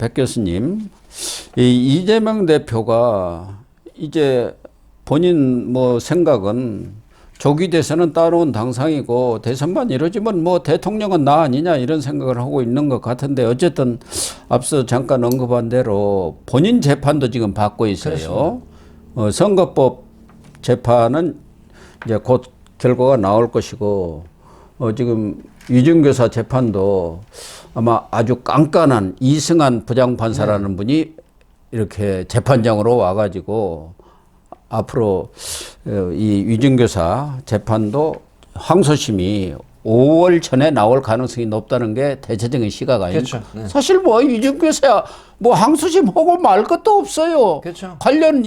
백 교수님, 이 이재명 대표가 이제 본인 뭐 생각은 조기 대선은 따라온 당상이고 대선만 이루어지면 뭐 대통령은 나 아니냐 이런 생각을 하고 있는 것 같은데 어쨌든 앞서 잠깐 언급한 대로 본인 재판도 지금 받고 있어요. 선거법 재판은 이제 곧 결과가 나올 것이고 지금 유증교사 재판도 아마 아주 깐깐한 이승환 부장판사라는 분이 이렇게 재판장으로 와가지고 앞으로 이 유증교사 재판도 항소심이 5월 전에 나올 가능성이 높다는 게 대체적인 시각 아닙니까? 그렇죠. 네. 사실 뭐 유증교사 뭐 항소심 하고 말 것도 없어요. 그렇죠. 관련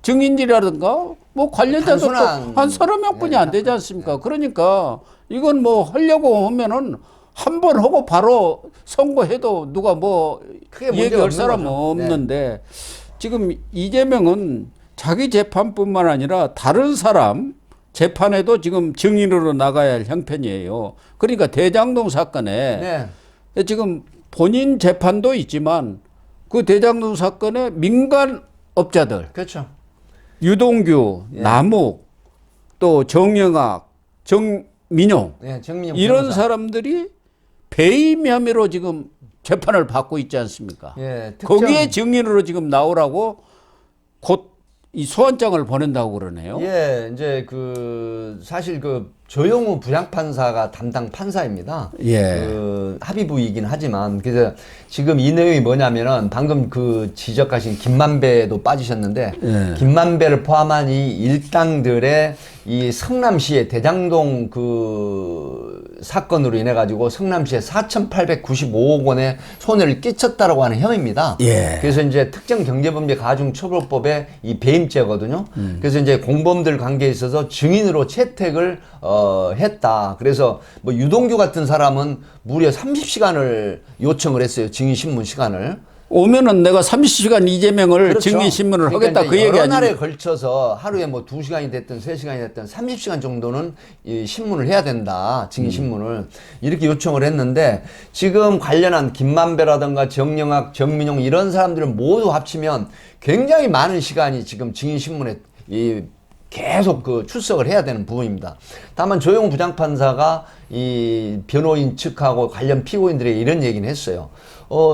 증인이라든가 뭐 관련자도 한 서너 명뿐이 안 되지 않습니까? 그러니까 이건 뭐 하려고 하면은 한 번 하고 바로 선고해도 누가 뭐 얘기할 사람은 없는데 지금 이재명은 자기 재판뿐만 아니라 다른 사람 재판에도 지금 증인으로 나가야 할 형편이에요. 그러니까 대장동 사건에 지금 본인 재판도 있지만 그 대장동 사건의 민간업자들, 그렇죠. 유동규, 남욱, 또 정영학, 정민용, 정민용 이런 변호사. 사람들이 배임 혐의로 지금 재판을 받고 있지 않습니까? 거기에 증인으로 지금 나오라고 곧 이 소환장을 보낸다고 그러네요. 이제 사실 조영우 부장판사가 담당 판사입니다. 합의부이긴 하지만 그래서 지금 이 내용이 뭐냐면은 방금 지적하신 김만배도 빠지셨는데 김만배를 포함한 이 일당들의 이 성남시의 대장동 사건으로 인해 가지고 성남시에 4,895억 원의 손해를 끼쳤다라고 하는 혐의입니다. 그래서 이제 특정경제범죄 가중처벌법의 이 배임죄거든요. 그래서 이제 공범들 관계에 있어서 증인으로 채택을 했다. 그래서 뭐 유동규 같은 사람은 무려 30시간을 요청을 했어요. 증인 신문 시간을. 오면은 내가 30시간 이재명을 증인 신문을 하겠다 그 얘기 아니에요? 여러 날에 걸쳐서 하루에 뭐 2시간이 됐든 3시간이 됐든 30시간 정도는 이 신문을 해야 된다. 증인 신문을. 이렇게 요청을 했는데 지금 관련한 김만배라든가 정영학, 정민용 이런 사람들을 모두 합치면 굉장히 많은 시간이 지금 증인 신문에 계속 출석을 해야 되는 부분입니다. 다만 조영우 부장판사가 이 변호인 측하고 관련 피고인들에게 이런 얘기는 했어요.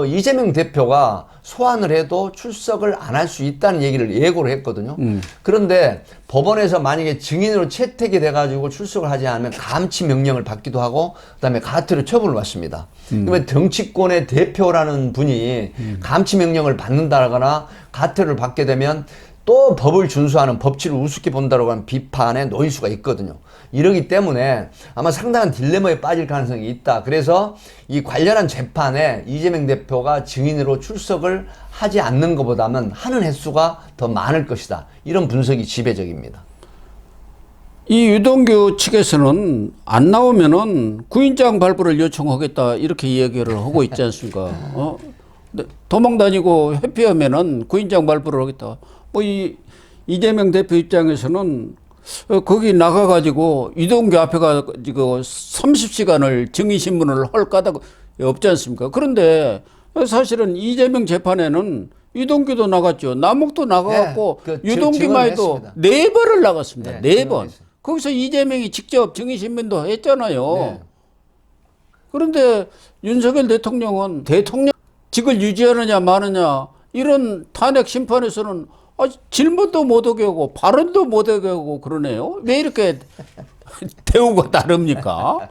이재명 대표가 소환을 해도 출석을 안 할 수 있다는 얘기를 예고를 했거든요. 그런데 법원에서 만약에 증인으로 채택이 돼가지고 출석을 하지 않으면 감치 명령을 받기도 하고 그다음에 가태료 처분을 받습니다. 그러면 정치권의 대표라는 분이 감치 명령을 받는다거나 가태료를 받게 되면 또 법을 준수하는 법치를 우습게 본다라고 하는 비판에 놓일 수가 있거든요. 이러기 때문에 아마 상당한 딜레마에 빠질 가능성이 있다. 그래서 이 관련한 재판에 이재명 대표가 증인으로 출석을 하지 않는 것보다는 하는 횟수가 더 많을 것이다. 이런 분석이 지배적입니다. 이 유동규 측에서는 안 나오면은 구인장 발부를 요청하겠다 이렇게 얘기를 하고 있지 않습니까? 도망 다니고 회피하면은 구인장 발부를 하겠다. 뭐 이재명 대표 입장에서는 거기 나가가지고 유동규 앞에 가지고 30시간을 증인신문을 할 까닭 없지 않습니까? 그런데 사실은 이재명 재판에는 유동규도 나갔죠. 남욱도 나가갖고 유동규만 해도 4번을 나갔습니다. 4번. 거기서 이재명이 직접 증인신문도 했잖아요. 그런데 윤석열 대통령은 대통령직을 유지하느냐 마느냐 이런 탄핵 심판에서는 질문도 못하게 하고 발언도 못하게 하고 그러네요. 왜 이렇게 대우가 다릅니까?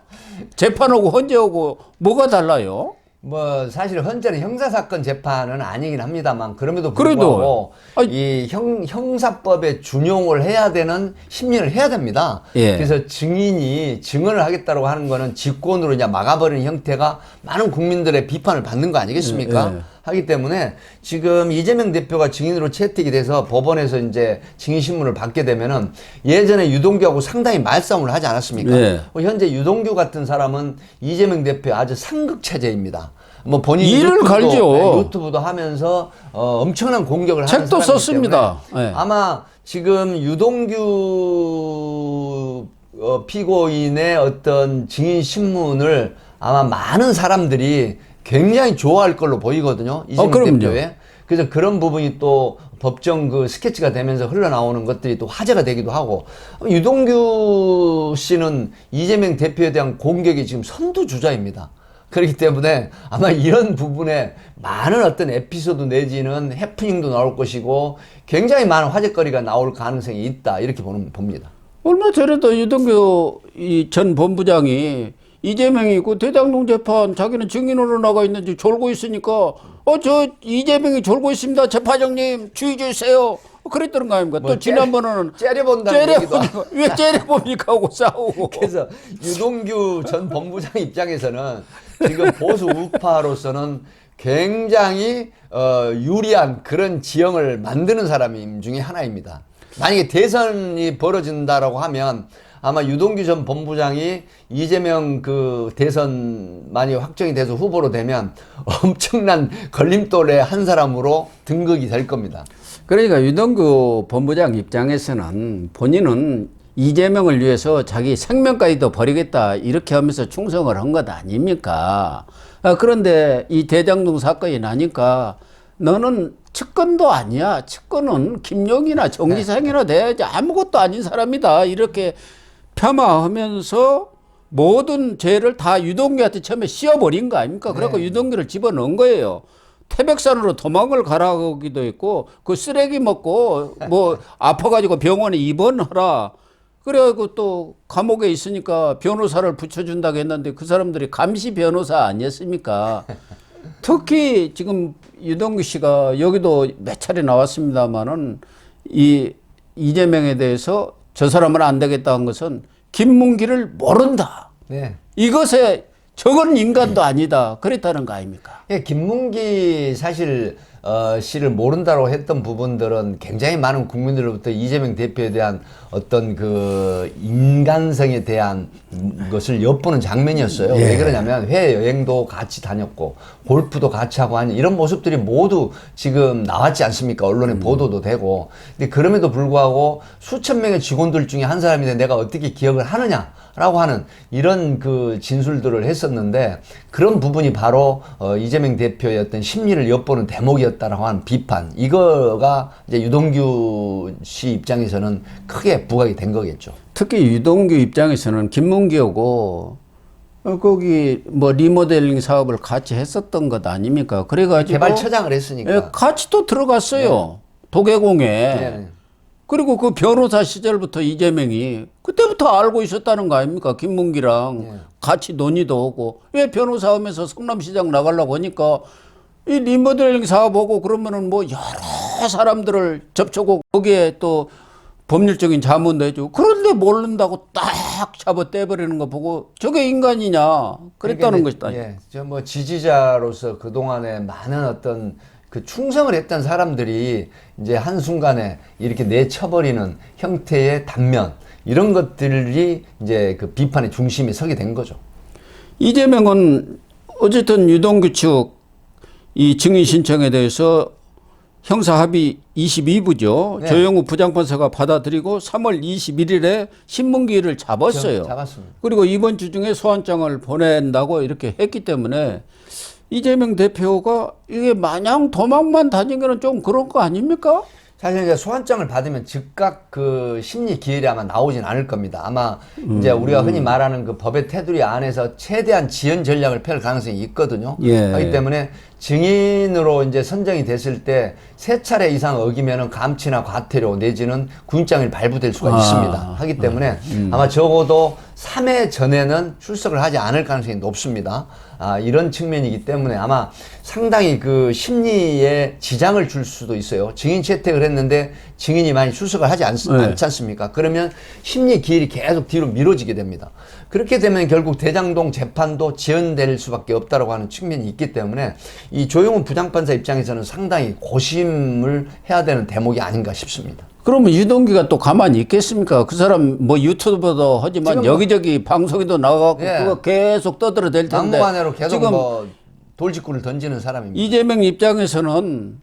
재판하고 헌재하고 뭐가 달라요? 뭐 사실 헌재는 형사사건 재판은 아니긴 합니다만 그럼에도 불구하고 이 형사법에 준용을 해야 되는 심리를 해야 됩니다. 그래서 증인이 증언을 하겠다고 하는 거는 직권으로 그냥 막아버리는 형태가 많은 국민들의 비판을 받는 거 아니겠습니까? 하기 때문에 지금 이재명 대표가 증인으로 채택이 돼서 법원에서 이제 증인 신문을 받게 되면은 예전에 유동규하고 상당히 말싸움을 하지 않았습니까? 현재 유동규 같은 사람은 이재명 대표의 아주 상극 체제입니다. 뭐 본인 이를 갈죠. 유튜브도 하면서 엄청난 공격을 하는 책도 썼습니다. 아마 지금 유동규 피고인의 어떤 증인 신문을 아마 많은 사람들이 굉장히 좋아할 걸로 보이거든요. 이재명 그럼요. 대표의. 그래서 그런 부분이 또 법정 그 스케치가 되면서 흘러나오는 것들이 또 화제가 되기도 하고, 유동규 씨는 이재명 대표에 대한 공격이 지금 선두주자입니다. 그렇기 때문에 아마 이런 부분에 많은 어떤 에피소드 내지는 해프닝도 나올 것이고 굉장히 많은 화제거리가 나올 가능성이 있다, 이렇게 봅니다. 얼마 전에도 유동규 전 본부장이 이재명이 그 대장동 재판 자기는 증인으로 나가 있는지 졸고 있으니까 저 이재명이 졸고 있습니다. 재판장님 주의 주세요. 그랬던 거 아닙니까? 또 지난번에는 째려본다는 얘기도 째려보니까 왜 째려봅니까 하고 싸우고. 그래서 유동규 전 본부장 입장에서는 지금 보수 우파로서는 굉장히 유리한 그런 지형을 만드는 사람 중에 하나입니다. 만약에 대선이 벌어진다라고 하면 아마 유동규 전 본부장이 이재명 그 대선만이 확정이 돼서 후보로 되면 엄청난 걸림돌의 한 사람으로 등극이 될 겁니다. 그러니까 유동규 본부장 입장에서는 본인은 이재명을 위해서 자기 생명까지도 버리겠다 이렇게 하면서 충성을 한 것 아닙니까? 그런데 이 대장동 사건이 나니까 너는 측근도 아니야. 측근은 김용이나 정기상이나 돼야지 아무것도 아닌 사람이다. 이렇게 폄하하면서 모든 죄를 다 유동규한테 처음에 씌워버린 거 아닙니까? 그래서 유동규를 집어넣은 거예요. 태백산으로 도망을 가라기도 했고, 그 쓰레기 먹고 뭐 아파가지고 병원에 입원하라. 그래가지고 또 감옥에 있으니까 변호사를 붙여준다고 했는데 그 사람들이 감시 변호사 아니었습니까? 특히 지금 유동규 씨가 여기도 몇 차례 나왔습니다만은 이 이재명에 대해서 저 사람은 안 되겠다 한 것은 김문기를 모른다. 네. 이것에 저건 인간도 아니다. 그랬다는 거 아닙니까? 예, 김문기 사실 씨를 모른다고 했던 부분들은 굉장히 많은 국민들로부터 이재명 대표에 대한 어떤 그 인간성에 대한 것을 엿보는 장면이었어요. 예. 왜 그러냐면 해외여행도 같이 다녔고 골프도 같이 하고 하는 이런 모습들이 모두 지금 나왔지 않습니까? 언론에 보도도 되고. 근데 그럼에도 불구하고 수천 명의 직원들 중에 한 사람인데 내가 어떻게 기억을 하느냐? 라고 하는 이런 그 진술들을 했었는데 그런 부분이 바로 이재명 대표의 어떤 심리를 엿보는 대목이었다라고 하는 비판, 이거가 이제 유동규 씨 입장에서는 크게 부각이 된 거겠죠. 특히 유동규 입장에서는 김문기하고 거기 뭐 리모델링 사업을 같이 했었던 것 아닙니까? 그래가지고 개발처장을 했으니까. 예, 같이 또 들어갔어요. 도계공에. 네. 그리고 그 변호사 시절부터 이재명이 그때부터 알고 있었다는 거 아닙니까? 김문기랑 같이 논의도 하고 왜 변호사 하면서 성남시장 나가려고 하니까 이 리모델링 사업하고 그러면은 뭐 여러 사람들을 접촉하고 거기에 또 법률적인 자문도 해주고 그런데 모른다고 딱 잡아 떼버리는 거 보고 저게 인간이냐 그랬다는 것이다. 예, 저 뭐 지지자로서 그동안에 많은 어떤 그 충성을 했던 사람들이 이제 한순간에 이렇게 내쳐버리는 형태의 단면, 이런 것들이 이제 그 비판의 중심에 서게 된 거죠. 이재명은 어쨌든 유동규 측 이 증인 신청에 대해서 형사 합의 22부죠. 네. 조영우 부장판사가 받아들이고 3월 21일에 신문기일을 잡았어요. 잡았습니다. 그리고 이번 주 중에 소환장을 보낸다고 이렇게 했기 때문에 이재명 대표가 이게 마냥 도망만 다니기는 좀 그런 거 아닙니까? 사실 이제 소환장을 받으면 즉각 그 심리 기일이 아마 나오진 않을 겁니다. 아마 이제 우리가 흔히 말하는 그 법의 테두리 안에서 최대한 지연 전략을 펼 가능성이 있거든요. 예. 그렇기 때문에 증인으로 이제 선정이 됐을 때 3차례 이상 어기면은 감치나 과태료 내지는 구인장이 발부될 수가 있습니다. 하기 때문에 아마 적어도 3회 전에는 출석을 하지 않을 가능성이 높습니다. 이런 측면이기 때문에 아마 상당히 그 심리에 지장을 줄 수도 있어요. 증인 채택을 했는데 증인이 많이 출석을 하지 않지 않습니까? 그러면 심리 기일이 계속 뒤로 미뤄지게 됩니다. 그렇게 되면 결국 대장동 재판도 지연될 수밖에 없다라고 하는 측면이 있기 때문에 이 조영훈 부장판사 입장에서는 상당히 고심을 해야 되는 대목이 아닌가 싶습니다. 그러면 유동규가 또 가만히 있겠습니까? 그 사람 뭐 유튜브도 하지만 지금 여기저기 방송에도 나가고 예. 그거 계속 떠들어댈 텐데 막무가내로 계속 지금 뭐 돌직구를 던지는 사람입니다. 이재명 입장에서는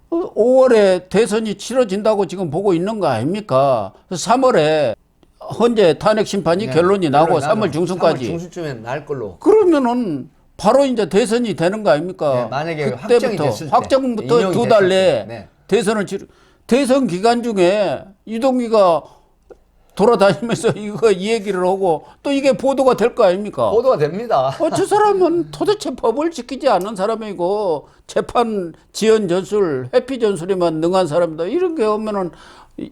5월에 대선이 치러진다고 지금 보고 있는 거 아닙니까? 3월에 헌재 탄핵 심판이 결론이 나고 3월 중순까지. 3월 중순쯤에 날 걸로. 그러면은 바로 이제 대선이 되는 거 아닙니까? 네, 만약에 확정이 됐을 때, 확정부터 인용이 2달 됐을 내에 때, 네. 대선을 대선 기간 중에 유동규가 돌아다니면서 이거 이 얘기를 하고 또 이게 보도가 될 거 아닙니까? 보도가 됩니다. 저 사람은 도대체 법을 지키지 않는 사람이고 재판 지연 전술, 회피 전술에만 능한 사람이다. 이런 게 오면은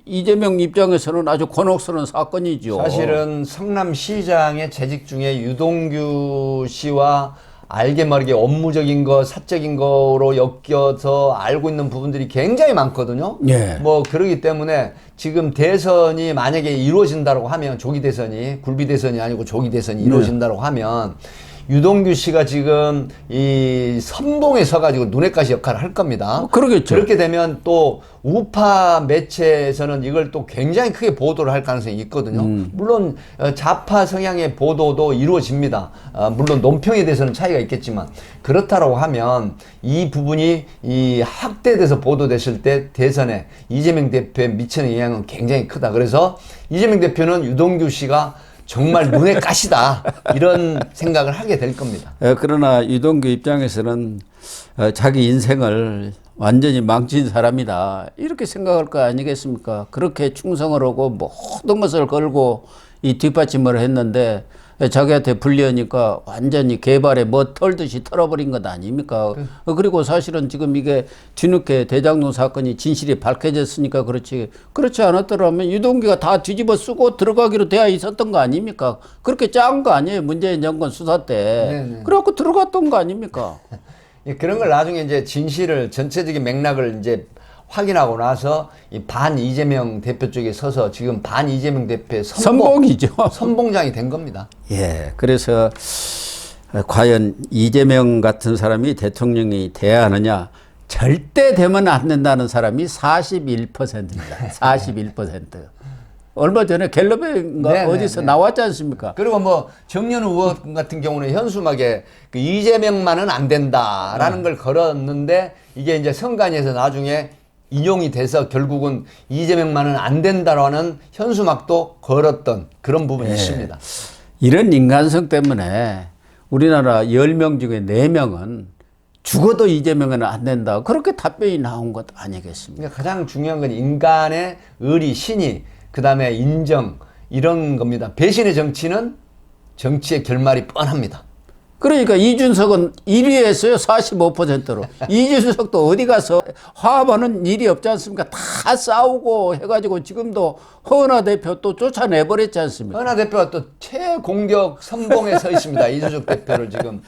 이재명 입장에서는 아주 곤혹스러운 사건이죠. 사실은 성남시장의 재직 중에 유동규 씨와 알게 모르게 업무적인 거, 사적인 거로 엮여서 알고 있는 부분들이 굉장히 많거든요. 예. 뭐 그러기 때문에 지금 대선이 만약에 이루어진다고 하면 조기 대선이 굴비 대선이 아니고 조기 대선이 이루어진다고 하면 유동규 씨가 지금 이 선봉에 서가지고 눈엣가시 역할을 할 겁니다. 그러겠죠. 그렇게 되면 또 우파 매체에서는 이걸 또 굉장히 크게 보도를 할 가능성이 있거든요. 물론 좌파 성향의 보도도 이루어집니다. 물론 논평에 대해서는 차이가 있겠지만 그렇다고 하면 이 부분이 이 확대돼서 보도됐을 때 대선에 이재명 대표에 미치는 영향은 굉장히 크다. 그래서 이재명 대표는 유동규 씨가 정말 눈에 가시다 이런 생각을 하게 될 겁니다. 그러나 유동규 입장에서는 자기 인생을 완전히 망친 사람이다 이렇게 생각할 거 아니겠습니까? 그렇게 충성을 하고 모든 것을 걸고 이 뒷받침을 했는데 자기한테 불리하니까 완전히 개발에 뭐 털듯이 털어버린 것 아닙니까? 그리고 사실은 지금 이게 뒤늦게 대장동 사건이 진실이 밝혀졌으니까 그렇지 않았더라면 유동규가 다 뒤집어 쓰고 들어가기로 되어 있었던 거 아닙니까? 그렇게 짠 거 아니에요? 문재인 정권 수사 때. 네네. 그래갖고 들어갔던 거 아닙니까? 그런 걸 나중에 이제 진실을 전체적인 맥락을 이제 확인하고 나서 이 반 이재명 대표 쪽에 서서 지금 반 이재명 대표의 선봉이죠. 선봉장이 된 겁니다. 예, 그래서 과연 이재명 같은 사람이 대통령이 돼야 하느냐? 절대 되면 안 된다는 사람이 41%입니다. 41%. 얼마 전에 갤럽인가 네네, 어디서 네. 나왔지 않습니까? 그리고 뭐 정연우 의원 같은 경우는 현수막에 그 이재명만은 안 된다라는 걸 걸었는데 이게 이제 선관위에서 나중에 인용이 돼서 결국은 이재명만은 안 된다라는 현수막도 걸었던 그런 부분이 있습니다. 이런 인간성 때문에 우리나라 10명 중에 4명은 죽어도 이재명은 안 된다. 그렇게 답변이 나온 것 아니겠습니까? 그러니까 가장 중요한 건 인간의 의리, 신의, 그 다음에 인정 이런 겁니다. 배신의 정치는 정치의 결말이 뻔합니다. 그러니까 이준석은 1위 했어요. 45%로. 이준석도 어디 가서 화합하는 일이 없지 않습니까? 다 싸우고 해가지고 지금도 허은하 대표 또 쫓아내버렸지 않습니까? 허은하 대표가 또 최공격 선봉에 서 있습니다. 이준석 대표를 지금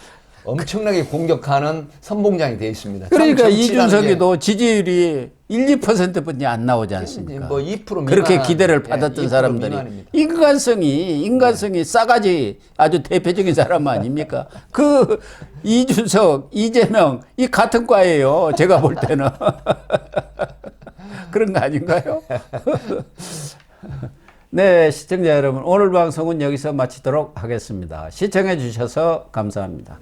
엄청나게 공격하는 선봉장이 되어 있습니다. 그러니까 참 정치라는 이준석이도 지지율이 1, 2%뿐이 안 나오지 않습니까? 뭐 2% 미만, 그렇게 기대를 받았던 2% 사람들이 미만입니다. 인간성이 싸가지 아주 대표적인 사람 아닙니까? 그 이준석, 이재명 이 같은 과예요. 제가 볼 때는 그런 거 아닌가요? 네, 시청자 여러분 오늘 방송은 여기서 마치도록 하겠습니다. 시청해 주셔서 감사합니다.